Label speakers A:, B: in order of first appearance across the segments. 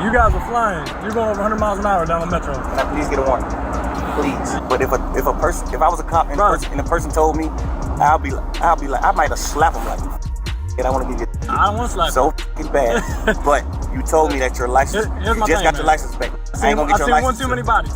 A: You guys are flying. You're going over 100 miles an hour down the metro.
B: Can I please get a warning? Please. But if I was a cop and the person told me, I'll be like, I might have slapped him like, and I want to give you.
A: I don't want to slap
B: so fucking bad. But you told me that your license,
A: here's my
B: you just
A: thing,
B: got
A: man.
B: your license back. I ain't gonna get your license.
A: I've seen one too many bodies.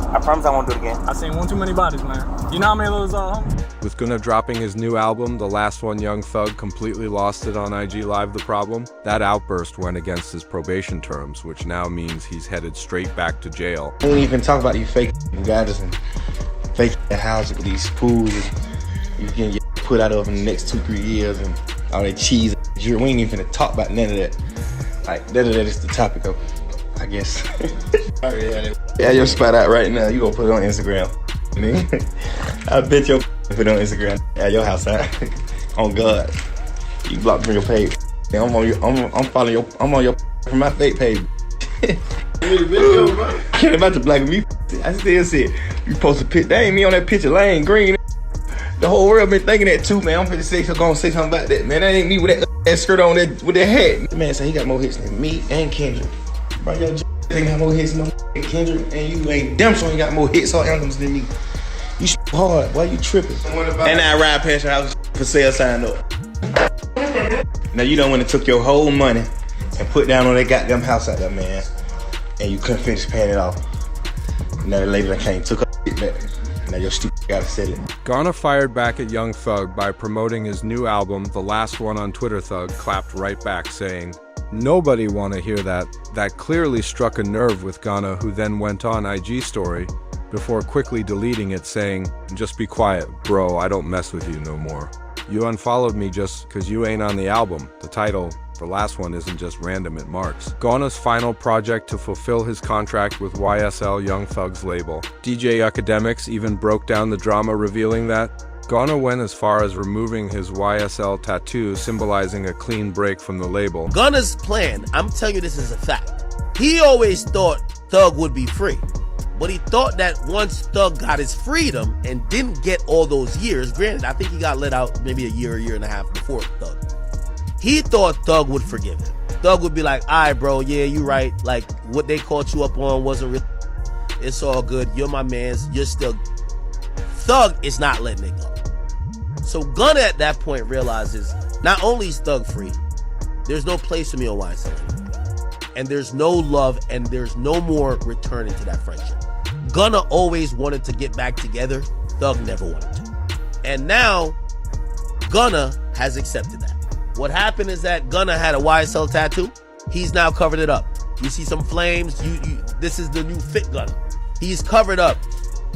B: I promise I won't do it again.
A: I've seen one too many bodies, man. You know how many of those homies?
C: With Gunna dropping his new album, The Last One, Young Thug completely lost it on IG Live. The problem? That outburst went against his probation terms, which now means he's headed straight back to jail.
D: We ain't even talk about these fake guys and fake houses with these pools you can get put out of in the next 2-3 years and all that cheese. We ain't even finna talk about none of that. Like, none of that is the topic of, I guess. Yeah, your spot out right now. You gonna put it on Instagram. I bet your put it on Instagram at your house out. On God. You blocked from your page. I'm on your from my fake page. Can't about to black me. I still see it. You post a picture. That ain't me on that picture. Lane green. The whole world been thinking that too, man. I'm gonna say something about that, man. That ain't me with that skirt on with that hat. The man said he got more hits than me and Kendrick. Bro, your ain't got more hits than Kendrick, and you ain't damn sure ain't got more hits or anthems than me. You hard. Why you tripping? And I ride past your house for sale sign up. Now you done went and took your whole money and put down on that goddamn house out there, man. And you couldn't finish paying it off. Now the lady that came took her shit back. Now your stupid gotta sell it.
C: Gunna fired back at Young Thug by promoting his new album, The Last One, on Twitter. Thug clapped right back, saying, "Nobody wanna hear that." That clearly struck a nerve with Gunna, who then went on IG story before quickly deleting it, saying, "Just be quiet, bro, I don't mess with you no more. You unfollowed me just cause you ain't on the album. The title, The Last One, isn't just random, it marks Gunna's final project to fulfill his contract with YSL, Young Thug's label." DJ Academics even broke down the drama, revealing that Gunna went as far as removing his YSL tattoo, symbolizing a clean break from the label.
E: Gunna's plan, I'm telling you this is a fact. He always thought Thug would be free. But he thought that once Thug got his freedom and didn't get all those years, granted, I think he got let out maybe a year and a half before Thug. He thought Thug would forgive him. Thug would be like, all right, bro, yeah, you right. Like, what they caught you up on wasn't real. It's all good. You're my mans. You're still... Thug is not letting it go. So Gunna at that point realizes, not only is Thug free, there's no place for me on YSL anymore. And there's no love, and there's no more returning to that friendship. Gunna always wanted to get back together. Thug never wanted to. And now, Gunna has accepted that. What happened is that Gunna had a YSL tattoo. He's now covered it up. You see some flames. This is the new fit Gunna. He's covered up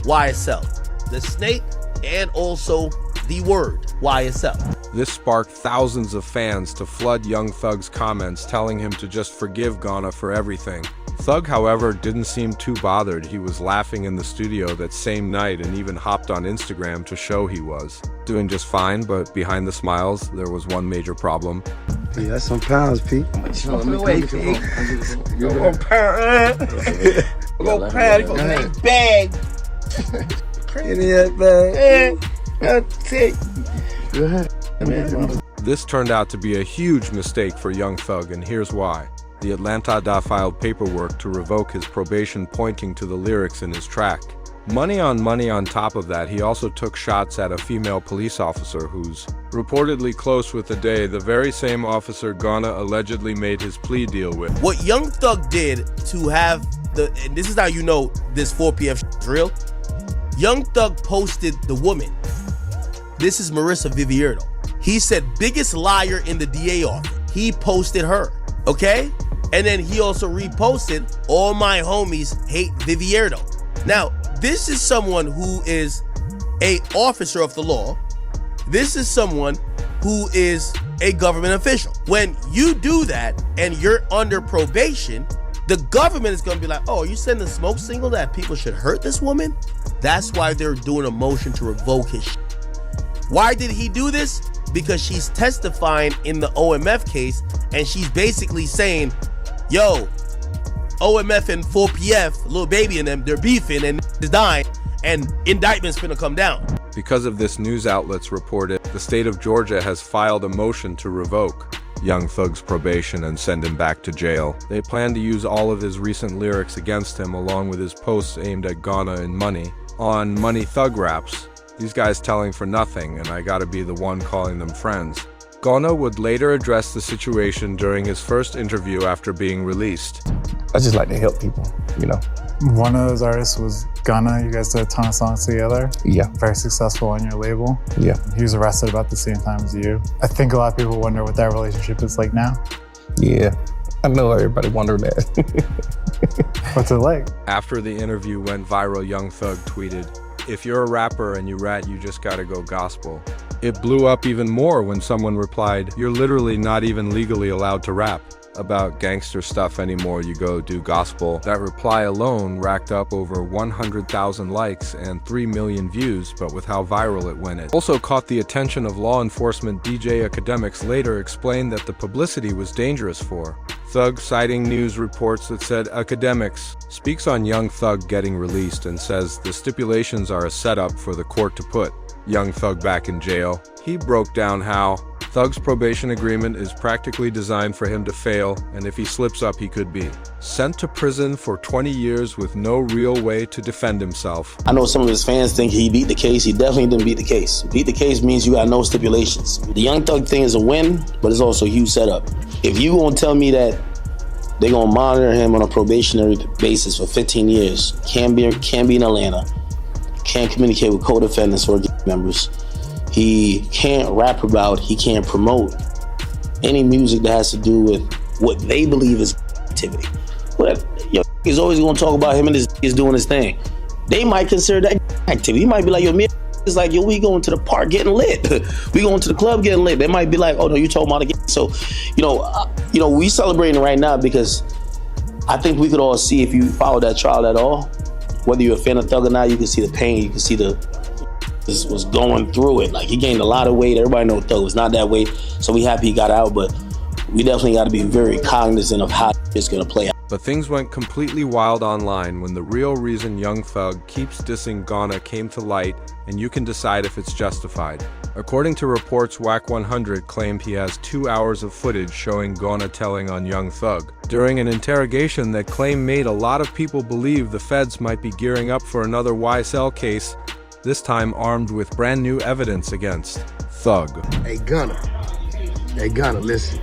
E: YSL, the snake, and also the word YSL.
C: This sparked thousands of fans to flood Young Thug's comments, telling him to just forgive Gunna for everything. Thug, however, didn't seem too bothered. He was laughing in the studio that same night and even hopped on Instagram to show he was doing just fine, but behind the smiles, there was one major problem.
F: Hey, that's some pounds, Pete.
E: Go away, Pete.
F: Go pound.
E: Go pound. Go make bag.
F: In that bag. Go ahead.
C: This turned out to be a huge mistake for Young Thug, and here's why. The Atlanta filed paperwork to revoke his probation, pointing to the lyrics in his track. Money on top of that, he also took shots at a female police officer who's reportedly close with the day, the very same officer Gunna allegedly made his plea deal with.
E: What Young Thug did to have and this is how you know this 4 p.m. is real. Young Thug posted the woman. This is Marissa Vivierdo. He said, biggest liar in the DA office. He posted her, okay? And then he also reposted, all my homies hate Vivierdo. Now, this is someone who is a officer of the law. This is someone who is a government official. When you do that and you're under probation, the government is gonna be like, oh, are you sending a smoke signal that people should hurt this woman? That's why they're doing a motion to revoke his shit. Why did he do this? Because she's testifying in the OMF case, and she's basically saying, yo, OMF and 4PF, Lil Baby and them, they're beefing and is dying, and indictment's gonna come down.
C: Because of this, news outlets reported the state of Georgia has filed a motion to revoke Young Thug's probation and send him back to jail. They plan to use all of his recent lyrics against him, along with his posts aimed at Ghana and Money. On Money Thug raps, "These guys telling for nothing, and I gotta be the one calling them friends." Ghana would later address the situation during his first interview after being released.
D: I just like to help people, you know.
G: One of those artists was Gunna. You guys did a ton of songs together.
D: Yeah.
G: Very successful on your label.
D: Yeah.
G: He was arrested about the same time as you. I think a lot of people wonder what that relationship is like now.
D: Yeah. I know everybody wondered that.
G: What's it like?
C: After the interview went viral, Young Thug tweeted, "If you're a rapper and you rat, you just gotta go gospel." It blew up even more when someone replied, "You're literally not even legally allowed to rap about gangster stuff anymore, you go do gospel." That reply alone racked up over 100,000 likes and 3 million views, but with how viral it went, it also caught the attention of law enforcement. DJ Academics later explained that the publicity was dangerous for Thug, citing news reports that said Academics speaks on Young Thug getting released and says the stipulations are a setup for the court to put Young Thug back in jail. He broke down how Thug's probation agreement is practically designed for him to fail, and if he slips up, he could be sent to prison for 20 years with no real way to defend himself.
H: I know some of his fans think he beat the case. He definitely didn't beat the case. Beat the case means you got no stipulations. The Young Thug thing is a win, but it's also a huge setup. If you gonna tell me that they're gonna monitor him on a probationary basis for 15 years, can't be in Atlanta, can't communicate with co-defendants or members, he can't rap about, he can't promote any music that has to do with what they believe is activity. But is always gonna talk about him and is doing his thing. They might consider that activity. He might be like, yo, me is like, yo, we going to the park getting lit. We going to the club getting lit. They might be like, oh no, you talking about again. So, we celebrating right now because I think we could all see, if you follow that trial at all, whether you're a fan of Thug or not, you can see the pain, you can see this was going through it. Like, he gained a lot of weight. Everybody knows Thug was not that weight, so we happy he got out, but we definitely got to be very cognizant of how it's going to play out.
C: But things went completely wild online when the real reason Young Thug keeps dissing Ghana came to light, and you can decide if it's justified. According to reports, Wack 100 claimed he has 2 hours of footage showing Ghana telling on Young Thug during an interrogation that claim made a lot of people believe the feds might be gearing up for another YSL case, this time armed with brand new evidence against Thug.
I: Hey Gunna, listen,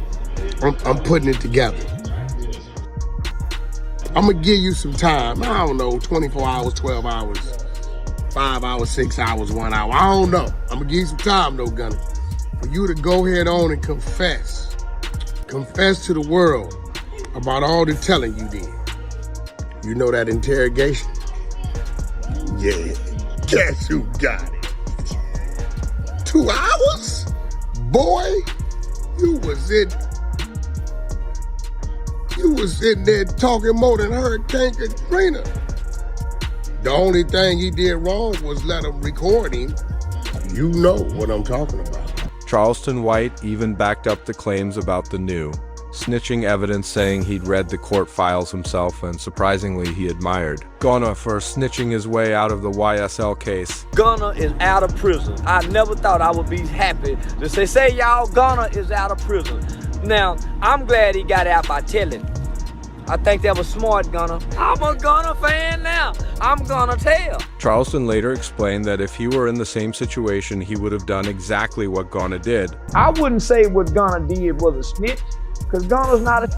I: I'm putting it together. I'm gonna give you some time. I don't know, 24 hours, 12 hours, 5 hours, 6 hours, 1 hour. I don't know. I'm gonna give you some time though, Gunna, for you to go ahead on and confess to the world about all the telling you did. You know that interrogation? Yeah. Guess who got it? 2 hours? Boy, you was in there talking more than Hurricane Katrina. The only thing he did wrong was let him record him. You know what I'm talking about.
C: Charleston White even backed up the claims about the new snitching evidence, saying he'd read the court files himself and surprisingly he admired Ghana for snitching his way out of the YSL case.
J: Ghana is out of prison. I never thought I would be happy to say y'all, Ghana is out of prison. Now, I'm glad he got out by telling. I think that was smart, Ghana. I'm a Ghana fan now. I'm gonna tell.
C: Charleston later explained that if he were in the same situation, he would have done exactly what Ghana did.
J: I wouldn't say what Ghana did was a snitch, because Ghana's not a...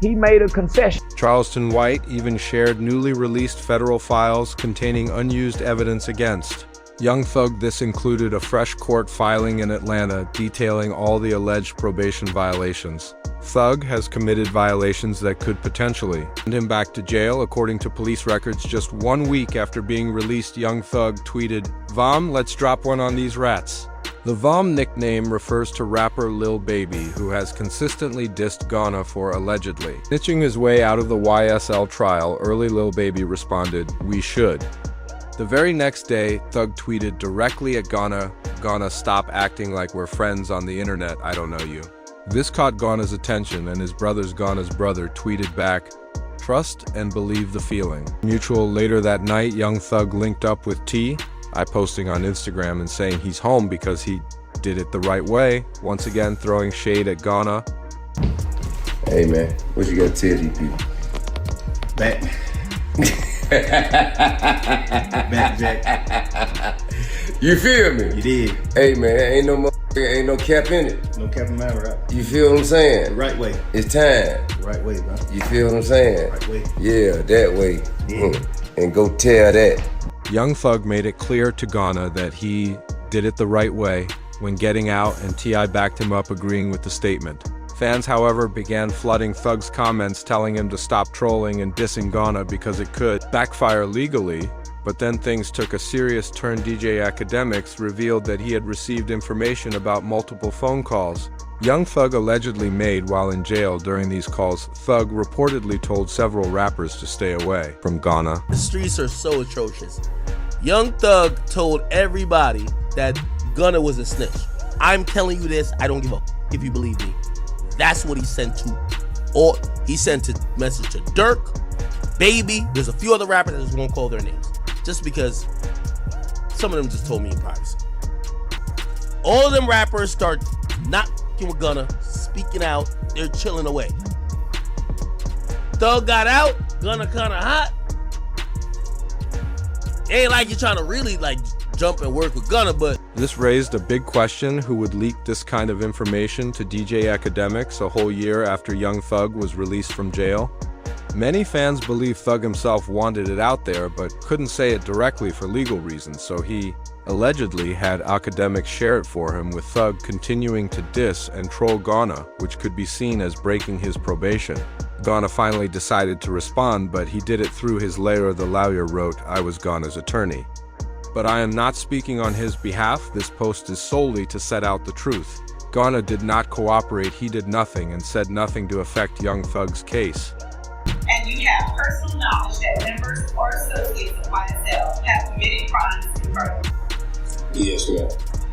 J: He made a confession.
C: Charleston White even shared newly released federal files containing unused evidence against Young Thug. This included a fresh court filing in Atlanta detailing all the alleged probation violations. Thug has committed violations that could potentially send him back to jail. According to police records, just 1 week after being released, Young Thug tweeted, "Vom, let's drop one on these rats." The Vom nickname refers to rapper Lil Baby, who has consistently dissed Ghana for allegedly snitching his way out of the YSL trial. Early Lil Baby responded, "We should." The very next day, Thug tweeted directly at Ghana, "Ghana, stop acting like we're friends on the internet, I don't know you." This caught Ghana's attention, and his brother's Ghana's brother tweeted back, "Trust and believe the feeling." Mutual. Later that night, Young Thug linked up with T, posting on Instagram and saying he's home because he did it the right way, once again throwing shade at Ghana.
F: Hey man, what you got to tell these people?
D: Back. Back, Jack.
F: You feel me?
D: You did.
F: Hey man, ain't no cap in it.
D: No cap in my right.
F: You feel what I'm saying?
D: The right way.
F: It's time.
D: The right way, bro.
F: You feel what I'm saying?
D: Right way.
F: Yeah, that way.
D: Yeah.
F: And go tell that.
C: Young Thug made it clear to Ghana that he did it the right way when getting out, and T.I. backed him up, agreeing with the statement. Fans, however, began flooding Thug's comments, telling him to stop trolling and dissing Ghana because it could backfire legally. But then things took a serious turn. DJ Academics revealed that he had received information about multiple phone calls Young Thug allegedly made while in jail. During these calls, Thug reportedly told several rappers to stay away from Ghana.
E: The streets are so atrocious. Young Thug told everybody that Gunna was a snitch. I'm telling you this, I don't give a f if you believe me. That's what he sent to, or he sent a message to Dirk, Baby. There's a few other rappers that just won't call their names, just because some of them just told me in privacy. All of them rappers start not f***ing with Gunna, speaking out, they're chilling away. Thug got out, Gunna kinda hot. Ain't like you're trying to really like jump and work with Gunna, but
C: this raised a big question: who would leak this kind of information to DJ Academics a whole year after Young Thug was released from jail? Many fans believe Thug himself wanted it out there but couldn't say it directly for legal reasons, so he allegedly had Academics share it for him, with Thug continuing to diss and troll Ghana, which could be seen as breaking his probation. Ghana finally decided to respond, but he did it through his lawyer. The lawyer wrote, "I was Ghana's attorney. But I am not speaking on his behalf. This post is solely to set out the truth. Ghana did not cooperate. He did nothing and said nothing to affect Young Thug's case."
K: And you have personal knowledge that members or associates of YSL have committed crimes in furtherance.
H: Yes, ma'am.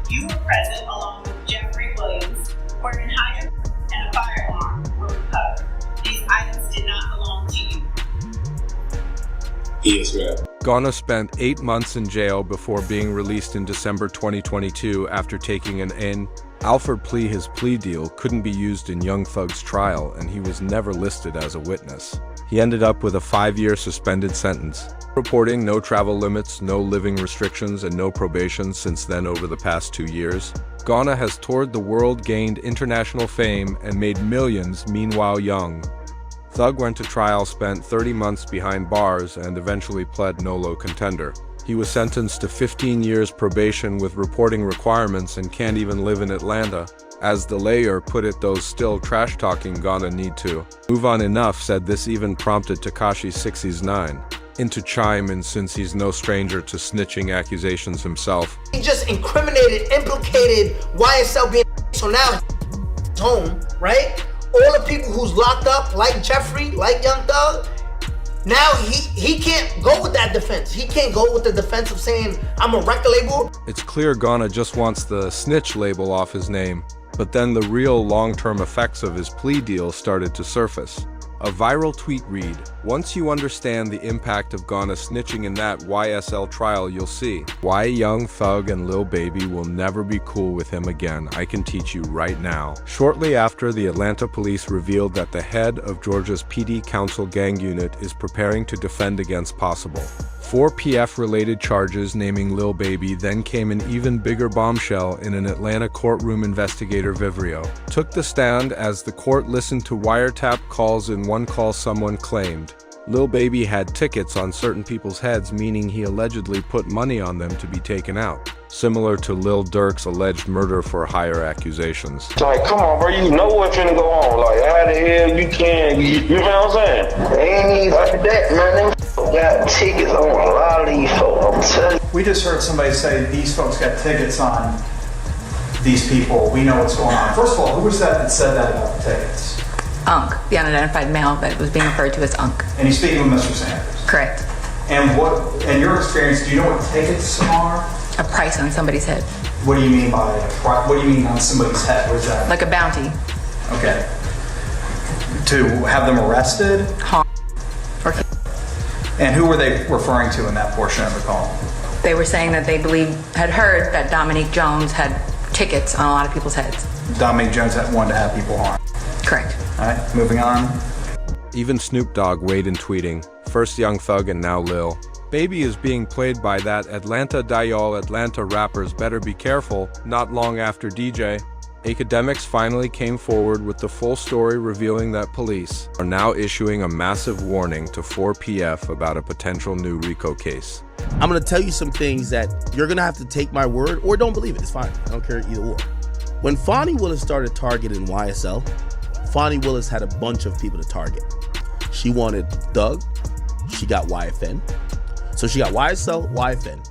K: You were present along with Jeffrey Williams, wherein hydrant and a firearm were recovered. These items did not belong to you.
H: Yes, ma'am.
C: Ghana spent 8 months in jail before being released in December 2022 after taking an Alford plea. His plea deal couldn't be used in Young Thug's trial, and he was never listed as a witness. He ended up with a 5-year suspended sentence. Reporting no travel limits, no living restrictions, and no probation since then. Over the past 2 years, Ghana has toured the world, gained international fame, and made millions. Meanwhile, Young Thug went to trial, spent 30 months behind bars, and eventually pled nolo contender. He was sentenced to 15 years probation with reporting requirements and can't even live in Atlanta. As the lawyer put it, those still trash-talking Ghana need to move on. Enough said. This even prompted Tekashi 6ix9ine to chime in, since he's no stranger to snitching accusations himself.
L: He just implicated YSL being so now home, right? All the people who's locked up, like Jeffrey, like Young Thug, now he can't go with that defense. He can't go with the defense of saying, I'm a record label.
C: It's clear Ghana just wants the snitch label off his name, but then the real long-term effects of his plea deal started to surface. A viral tweet read, "Once you understand the impact of Ghana snitching in that YSL trial, you'll see why Young Thug and Lil Baby will never be cool with him again. I can teach you right now." Shortly after, the Atlanta police revealed that the head of Georgia's PD Council gang unit is preparing to defend against possible 4 PF-related charges naming Lil Baby. Then came an even bigger bombshell in an Atlanta courtroom. Investigator Vivrio took the stand as the court listened to wiretap calls. In one call, someone claimed Lil Baby had tickets on certain people's heads, meaning he allegedly put money on them to be taken out, similar to Lil Durk's alleged murder for hire accusations.
M: Like, come on, bro, you know what's finna go on. Like, how the hell you can, you know what I'm saying? They ain't even like that, man. Them got tickets on a lot of these folks, I'm telling you.
N: We just heard somebody say these folks got tickets on these people. We know what's going on. First of all, who was that said that about the tickets?
O: Unc, the unidentified male that was being referred to as Unc.
N: And he's speaking with Mr. Sanders? Correct. And what, in your experience, do you know what tickets are?
O: A price on somebody's head.
N: What do you mean by a price? What do you mean on somebody's head? What is that?
O: Like a bounty.
N: Okay. To have them arrested? And who were they referring to in that portion of the call?
O: They were saying that they had heard that Dominique Jones had tickets on a lot of people's heads.
N: Dominic Jones wanted to have people harmed.
O: Correct.
N: All right, moving on.
C: Even Snoop Dogg weighed in tweeting, first Young Thug and now Lil Baby is being played by that Atlanta Dial Atlanta rappers better be careful. Not long after DJ Academics finally came forward with the full story, revealing that police are now issuing a massive warning to 4PF about a potential new RICO case.
E: I'm going to tell you some things that you're going to have to take my word or don't believe it. It's fine. I don't care either or. When Fonnie Willis started targeting YSL, Fonnie Willis had a bunch of people to target. She wanted Thug. She got YFN. So she got YSL, YFN.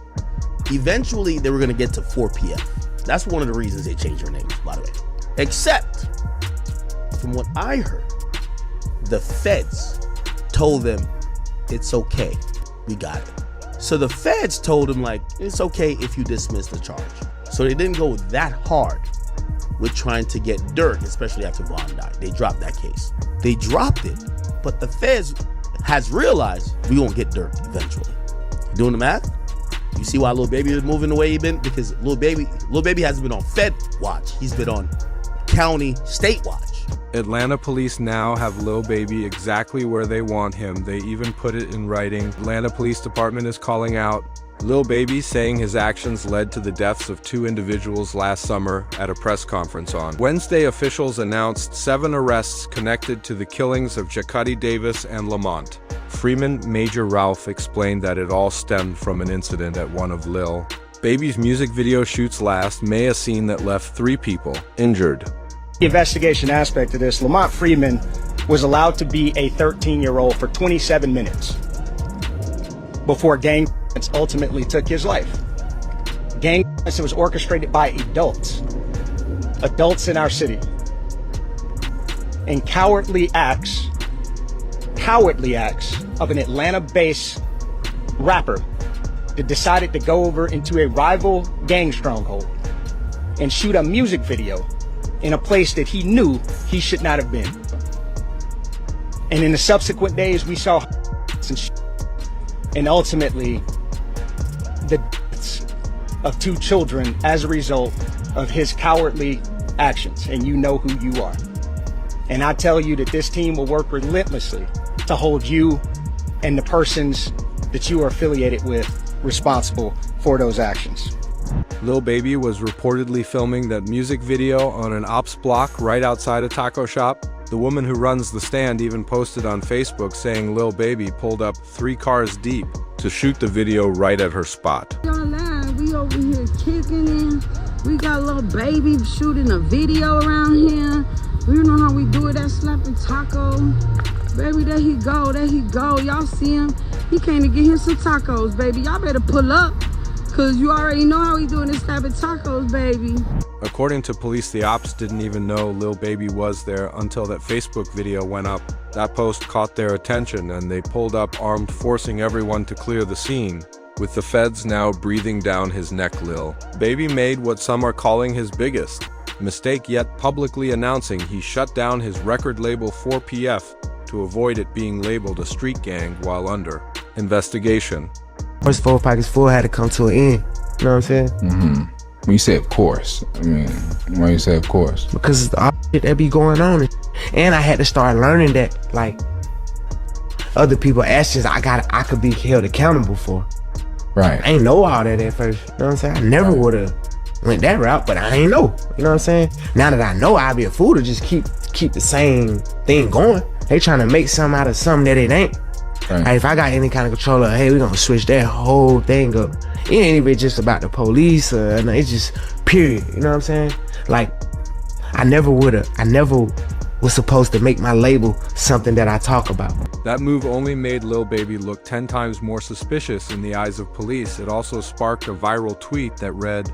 E: Eventually, they were going to get to 4PF. That's one of the reasons they changed her name, by the way. Except, from what I heard, the feds told them, it's okay, we got it. So the feds told him, like, it's okay if you dismiss the charge. So they didn't go that hard with trying to get Dirk, especially after Von died. They dropped that case. They dropped it, but the feds has realized we gonna get Dirk eventually. Doing the math? You see why Lil Baby is moving the way he been? Because Lil Baby hasn't been on Fed watch. He's been on county, state watch.
C: Atlanta police now have Lil Baby exactly where they want him. They even put it in writing. Atlanta Police Department is calling out Lil Baby, saying his actions led to the deaths of 2 individuals last summer at a press conference on Wednesday. Officials announced 7 arrests connected to the killings of Jacuddy Davis and Lamont Freeman. Major Ralph explained that it all stemmed from an incident at one of Lil Baby's music video shoots last May, a scene that left 3 people injured.
P: The investigation aspect of this, Lamont Freeman was allowed to be a 13-year-old for 27 minutes before gang ultimately took his life. Gang was orchestrated by adults in our city, and cowardly acts of an Atlanta-based rapper that decided to go over into a rival gang stronghold and shoot a music video in a place that he knew he should not have been. And in the subsequent days, we saw and ultimately the deaths of 2 children as a result of his cowardly actions. And you know who you are. And I tell you that this team will work relentlessly to hold you and the persons that you are affiliated with responsible for those actions.
C: Lil Baby was reportedly filming that music video on an ops block right outside a taco shop. The woman who runs the stand even posted on Facebook saying Lil Baby pulled up 3 cars deep to shoot the video right at her spot.
Q: We over here kicking in. We got Lil Baby shooting a video around here. We know how we do it at Slapping Taco. Baby, there he go, Y'all see him? He came to get him some tacos, baby. Y'all better pull up, cause you already know how he doing this Slapping Tacos, baby.
C: According to police, the ops didn't even know Lil Baby was there until that Facebook video went up. That post caught their attention and they pulled up armed, forcing everyone to clear the scene. With the feds now breathing down his neck, Lil Baby made what some are calling his biggest mistake yet, publicly announcing he shut down his record label 4PF to avoid it being labeled a street gang while under investigation.
R: First 4 Pockets Full had to come to an end. You know what I'm saying?
S: Mm-hmm. When you say of course, I mean, why you say of course?
R: Because all shit that be going on. And I had to start learning that, like, other people's actions I could be held accountable for.
S: Right.
R: I ain't know all that at first. You know what I'm saying? I never would have went that route, but I ain't know. You know what I'm saying? Now that I know, I'd be a fool to just keep the same thing going. They trying to make something out of something that it ain't.
S: Right.
R: Like, if I got any kind of control of, hey, we gonna switch that whole thing up. It ain't even just about the police, it's just period. You know what I'm saying? Like, I never was supposed to make my label something that I talk about.
C: That move only made Lil Baby look 10 times more suspicious in the eyes of police. It also sparked a viral tweet that read,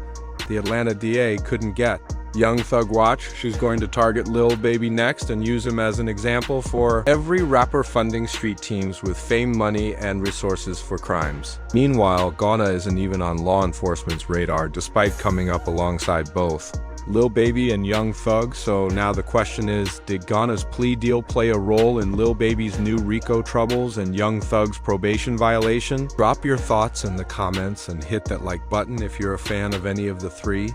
C: "The Atlanta DA couldn't get Young Thug watch. She's going to target Lil Baby next and use him as an example for every rapper funding street teams with fame, money, and resources for crimes." Meanwhile, Ghana isn't even on law enforcement's radar, despite coming up alongside both Lil Baby and Young Thug. So now the question is, did Ghana's plea deal play a role in Lil Baby's new RICO troubles and Young Thug's probation violation? Drop your thoughts in the comments and hit that like button if you're a fan of any of the 3.